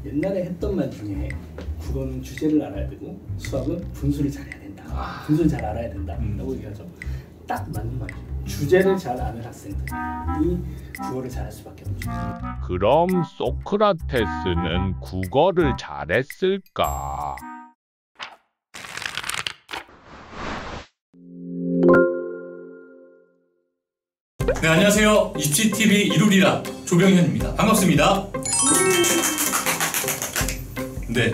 옛날에 했던 말 중에 국어는 주제를 알아야 되고 수학은 분수를 잘해야 된다. 분수를 잘 알아야 된다. 라고 얘기하죠. 딱 맞는 말이죠. 주제를 잘 아는 학생들이 국어를 잘할 수밖에 없죠. 그럼 소크라테스는 국어를 잘했을까? 네, 안녕하세요. 27TV 이룰이라 조병현입니다. 반갑습니다. 네,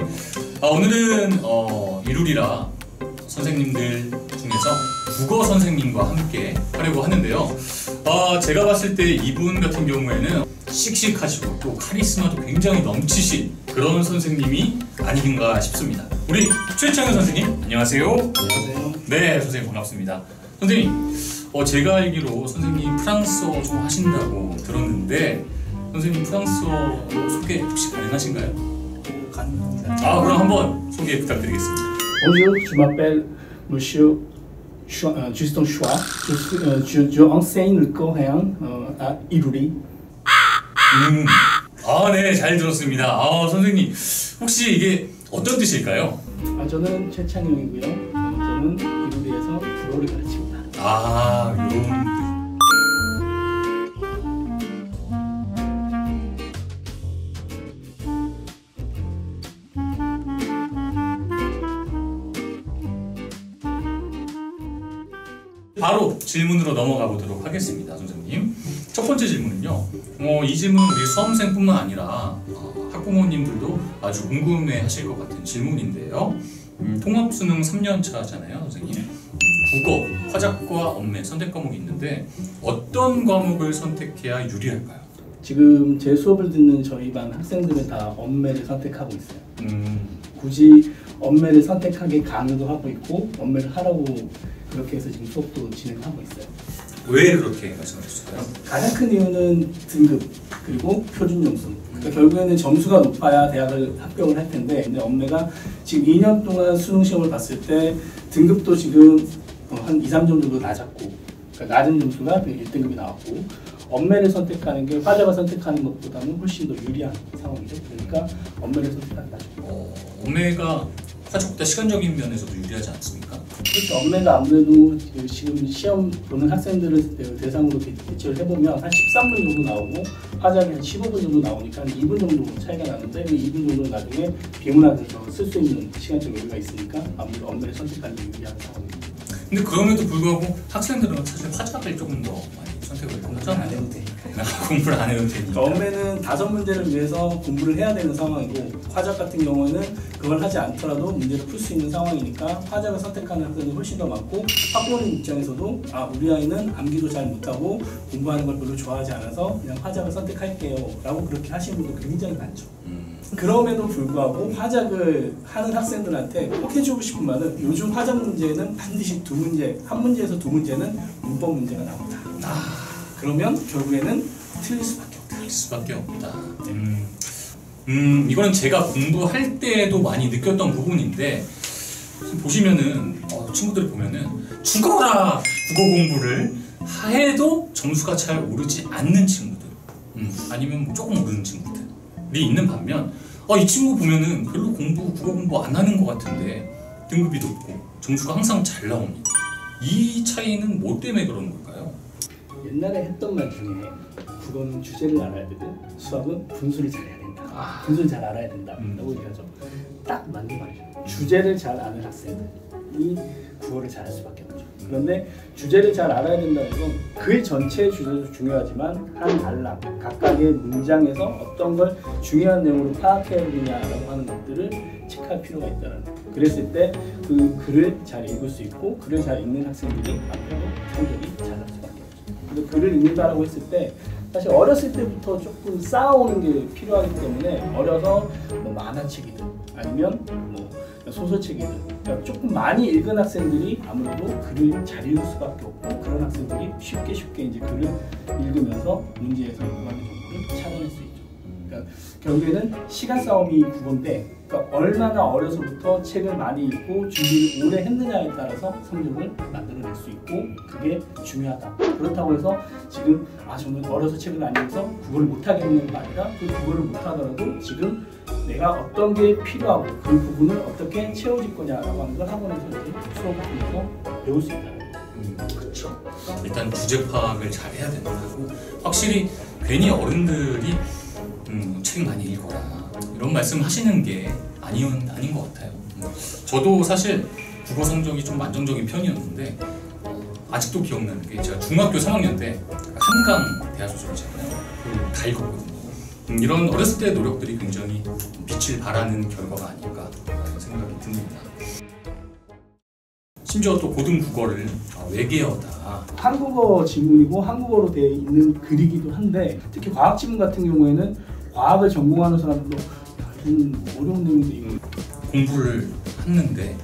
오늘은 이룰이라 선생님들 중에서 국어 선생님과 함께 하려고 하는데요. 제가 봤을 때 이분 같은 경우에는 씩씩하시고 또 카리스마도 굉장히 넘치신 그런 선생님이 아닌가 싶습니다. 우리 최창현 선생님, 안녕하세요. 안녕하세요. 네, 선생님 반갑습니다. 선생님, 제가 알기로 선생님 프랑스어 좀 하신다고 들었는데 선생님 프랑스어 소개 혹시 가능하신가요? 가능합니다. 그럼 한번 소개 부탁드리겠습니다. Bonjour, je m'appelle Monsieur Justin Chua. Je enseigne le coréen à Iruri. 네, 잘 들었습니다. 선생님, 혹시 이게 어떤 뜻일까요? 저는 최창영이고요. 저는 이루리에서 국어를 가르칩니다. 이런 바로 질문으로 넘어가 보도록 하겠습니다, 선생님. 첫 번째 질문은요. 이 질문은 우리 수험생뿐만 아니라 학부모님들도 아주 궁금해하실 것 같은 질문인데요. 통합수능 3년 차잖아요, 선생님. 국어, 화작과 언매 선택 과목이 있는데 어떤 과목을 선택해야 유리할까요? 지금 제 수업을 듣는 저희 반 학생들은 다 언매를 선택하고 있어요. 굳이 언매를 선택하게 강요도 하고 있고 언매를 하라고 그렇게 해서 지금 수업도 진행하고 있어요. 왜 그렇게 말씀하셨을까요? 가장 큰 이유는 등급 그리고 표준 점수. 그러니까 결국에는 점수가 높아야 대학을 합격을 할 텐데 근데 언매가 지금 2년 동안 수능 시험을 봤을 때 등급도 지금 한 2, 3점 정도 낮았고 그러니까 낮은 점수가 1등급이 나왔고 언매를 선택하는 게 화작을 선택하는 것보다는 훨씬 더 유리한 상황이죠. 그러니까 언매를 선택한다. 언매가 화작보다 시간적인 면에서도 유리하지 않습니까? 그렇죠. 언매가 아무래도 지금 시험 보는 학생들을 대상으로 배치를 해보면 한 13분 정도 나오고 화작이 한 15분 정도 나오니까 한 2분 정도 차이가 나는데 그 2분 정도 나중에 비문학에서 쓸 수 있는 시간적 여유가 있으니까 아무래도 언매를 선택하는 게 유리한 상황입니다. 근데 그럼에도 불구하고 학생들은 사실 화작을 조금 더 많이 선택을 하잖아요. 안 해도 되니까. 공부를 안 해도 되니까. 언매는 5문제를 위해서 공부를 해야 되는 상황이고 화작 같은 경우에는 그걸 하지 않더라도 문제를 풀 수 있는 상황이니까 화작을 선택하는 학생이 훨씬 더 많고 학부모님 입장에서도 우리 아이는 암기도 잘 못하고 공부하는 걸 별로 좋아하지 않아서 그냥 화작을 선택할게요 라고 그렇게 하시는 분도 굉장히 많죠. 그럼에도 불구하고 화작을 하는 학생들한테 꼭 해주고 싶은 말은 요즘 화작 문제는 반드시 한 문제에서 2문제는 문법 문제가 나온다. 그러면 결국에는 틀릴 수밖에 없다. 이거는 제가 공부할 때도 많이 느꼈던 부분인데 보시면은 친구들 보면은 죽어라 국어 공부를 해도 점수가 잘 오르지 않는 친구들 아니면 뭐 조금 오르는 친구들이 있는 반면 이 친구 보면은 별로 국어 공부 안 하는 것 같은데 등급이 높고 점수가 항상 잘 나옵니다. 이 차이는 뭐 때문에 그런 걸까요? 옛날에 했던 말 중에 국어는 주제를 알아야 되고 수학은 분수를 잘해야 된다. 분수를 잘 알아야 된다. 라고 얘기하죠. 딱 맞는 말이죠. 주제를 잘 아는 학생들이 국어를 잘할 수밖에 없죠. 그런데 주제를 잘 알아야 된다는 건 글 전체의 주제도 중요하지만 한 단락, 각각의 문장에서 어떤 걸 중요한 내용으로 파악해야 되느냐라고 하는 것들을 체크할 필요가 있다는 거예요. 그랬을 때 그 글을 잘 읽을 수 있고 글을 잘 읽는 학생들이 아무래도 성적이 잘 날 수밖에 없죠. 근데 글을 읽는다라고 했을 때 사실 어렸을 때부터 조금 쌓아오는 게 필요하기 때문에 어려서 뭐 만화책이든 아니면 뭐 소설책이든 그러니까 조금 많이 읽은 학생들이 아무래도 글을 잘 읽을 수밖에 없고 그런 학생들이 쉽게 이제 글을 읽으면서 문제에서 요구하는 정보를 찾아낼 수 있죠. 그러니까 결국에는 시간 싸움이 국어인데 그러니까 얼마나 어려서부터 책을 많이 읽고 준비를 오래 했느냐에 따라서 성적을 만들어낼 수 있고 그게 중요하다. 그렇다고 해서 지금 저는 어려서 책을 안 읽어서 국어를 못하겠는 게 아니라 그 국어를 못하더라도 지금 내가 어떤 게 필요하고 그 부분을 어떻게 채워질 거냐라고 하는 걸 학원에서 이제 수업을 통해서 배울 수 있다. 그렇죠. 일단 주제 파악을 잘 해야 된다고. 확실히 괜히 어른들이 책 많이 읽어라 이런 말씀 하시는 게 아닌 것 같아요. 저도 사실 국어 성적이 좀 안정적인 편이었는데 아직도 기억나는 게 제가 중학교 3학년 때 한강 대하소설이잖아요. 그걸 다 읽었거든요. 이런 어렸을 때의 노력들이 굉장히 빛을 발하는 결과가 아닐까 생각이 듭니다. 심지어 또 고등국어를 외계어다. 한국어 지문이고 한국어로 되어 있는 글이기도 한데 특히 과학 지문 같은 경우에는 과학을 전공하는 사람도 좀 어려운 내용도 있고 공부를 했는데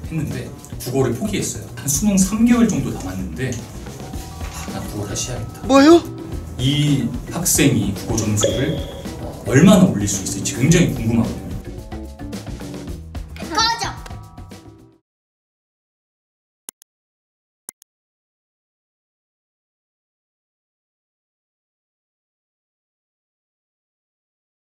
국어를 포기했어요. 한 수능 3개월 정도 남았는데 나 국어 다시 해야겠다. 뭐요? 이 학생이 국어 점수를 얼마나 올릴 수 있을지 굉장히 궁금하거든요.